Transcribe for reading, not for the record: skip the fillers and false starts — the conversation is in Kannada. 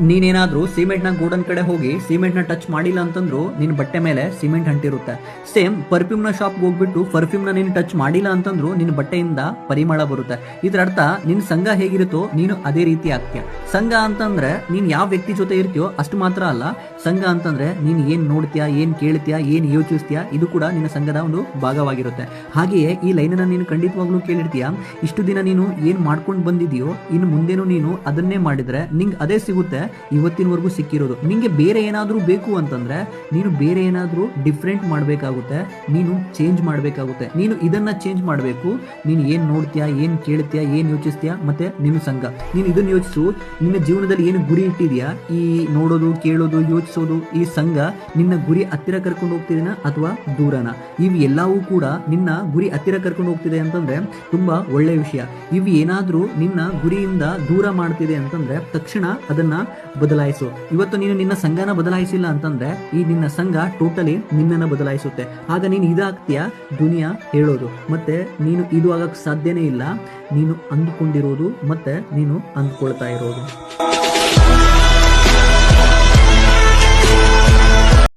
ನೀನೇನಾದ್ರೂ ಸಿಮೆಂಟ್ನ ಗೋಡನ್ ಕಡೆ ಹೋಗಿ ಸಿಮೆಂಟ್ನ ಟಚ್ ಮಾಡಿಲ್ಲ ಅಂತಂದ್ರು ನಿನ್ನ ಬಟ್ಟೆ ಮೇಲೆ ಸಿಮೆಂಟ್ ಅಂಟಿರುತ್ತೆ. ಸೇಮ್ ಪರ್ಫ್ಯೂಮ್ನ ಶಾಪ್ಗೆ ಹೋಗ್ಬಿಟ್ಟು ಪರ್ಫ್ಯೂಮ್ನ ನೀನು ಟಚ್ ಮಾಡಿಲ್ಲ ಅಂತಂದ್ರು ನಿನ್ನ ಬಟ್ಟೆಯಿಂದ ಪರಿಮಳ ಬರುತ್ತೆ. ಇದರ ಅರ್ಥ ನಿನ್ನ ಸಂಘ ಹೇಗಿರುತ್ತೋ ನೀನು ಅದೇ ರೀತಿ ಆಗ್ತೀಯ. ಸಂಘ ಅಂತಂದ್ರೆ ನೀನು ಯಾವ ವ್ಯಕ್ತಿ ಜೊತೆ ಇರ್ತೀಯೋ ಅಷ್ಟು ಮಾತ್ರ ಅಲ್ಲ, ಸಂಘ ಅಂತಂದ್ರೆ ನೀನು ಏನ್ ನೋಡ್ತೀಯಾ, ಏನ್ ಕೇಳ್ತೀಯಾ, ಏನ್ ಯೋಚಿಸ್ತೀಯಾ, ಇದು ಕೂಡ ನಿನ್ನ ಸಂಘದ ಒಂದು ಭಾಗವಾಗಿರುತ್ತೆ. ಹಾಗೆಯೇ ಈ ಲೈನನ್ನ ನೀನು ಖಂಡಿತವಾಗ್ಲೂ ಕೇಳಿರ್ತೀಯ. ಇಷ್ಟು ದಿನ ನೀನು ಏನ್ ಮಾಡ್ಕೊಂಡು ಬಂದಿದೆಯೋ ಇನ್ನು ಮುಂದೇನು ನೀನು ಅದನ್ನೇ ಮಾಡಿದ್ರೆ ನಿಂಗೆ ಅದೇ ಸಿಗುತ್ತೆ. ಇವತ್ತಿನವರೆಗೂ ಸಿಕ್ಕಿರೋದು ನಿಂಗೆ ಬೇರೆ ಏನಾದರೂ ಬೇಕು ಅಂತಂದ್ರೆ ನೀನು ಬೇರೆ ಏನಾದರೂ ಡಿಫ್ರೆಂಟ್ ಮಾಡಬೇಕಾಗುತ್ತೆ, ನೀನು ಚೇಂಜ್ ಮಾಡಬೇಕಾಗುತ್ತೆ. ನೀನು ಇದನ್ನ ಚೇಂಜ್ ಮಾಡಬೇಕು. ನೀನು ಏನು ನೋಡ್ತೀಯಾ, ಏನು ಕೇಳ್ತೀಯಾ, ಏನು ಯೋಚಿಸ್ತೀಯಾ, ಮತ್ತೆ ನಿನ್ನ ಸಂಘ. ನೀನು ಇದನ್ನು ಯೋಚಿಸು. ನಿನ್ನ ಜೀವನದಲ್ಲಿ ಏನು ಗುರಿ ಇಟ್ಟಿದ್ಯಾ, ಈ ನೋಡೋದು, ಕೇಳೋದು, ಯೋಚಿಸೋದು, ಈ ಸಂಘ ನಿನ್ನ ಗುರಿ ಹತ್ತಿರ ಕರ್ಕೊಂಡು ಹೋಗ್ತಿದ್ದೀನ ಅಥವಾ ದೂರನ? ಇವು ಎಲ್ಲವೂ ಕೂಡ ನಿನ್ನ ಗುರಿ ಹತ್ತಿರ ಕರ್ಕೊಂಡು ಹೋಗ್ತಿದೆ ಅಂತಂದ್ರೆ ತುಂಬಾ ಒಳ್ಳೆಯ ವಿಷಯ. ಇವು ಏನಾದರೂ ನಿನ್ನ ಗುರಿಯಿಂದ ದೂರ ಮಾಡ್ತಿದೆ ಅಂತಂದ್ರೆ ತಕ್ಷಣ ಅದನ್ನ ಬದಲಾಯಿಸು. ಇವತ್ತು ನೀನು ನಿನ್ನ ಸಂಘನ ಬದಲಾಯಿಸಿಲ್ಲ ಅಂತಂದ್ರೆ ಈ ನಿನ್ನ ಸಂಘ ಟೋಟಲಿ ನಿನ್ನನ್ನು ಬದಲಾಯಿಸುತ್ತೆ. ಆಗ ನೀನು ಇದಾಗ್ತೀಯಾ ದುನಿಯಾ ಹೇಳೋದು. ಮತ್ತೆ ನೀನು ಇದು ಆಗಕ್ಕೆ ಸಾಧ್ಯನೇ ಇಲ್ಲ. ನೀನು ಅಂದುಕೊಂಡಿರೋದು ಮತ್ತೆ ನೀನು ಅಂದ್ಕೊಳ್ತಾ ಇರೋದು.